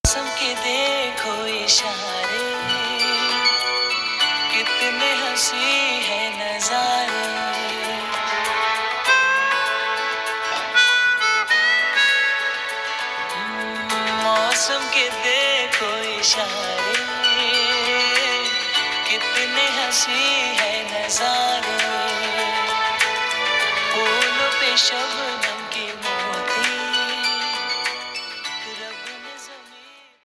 मौसम के देखो इशारे, कितने हंसी है नजारे। मौसम के देखो इशारे, कितने हंसी है नजारे। फूलों पे शब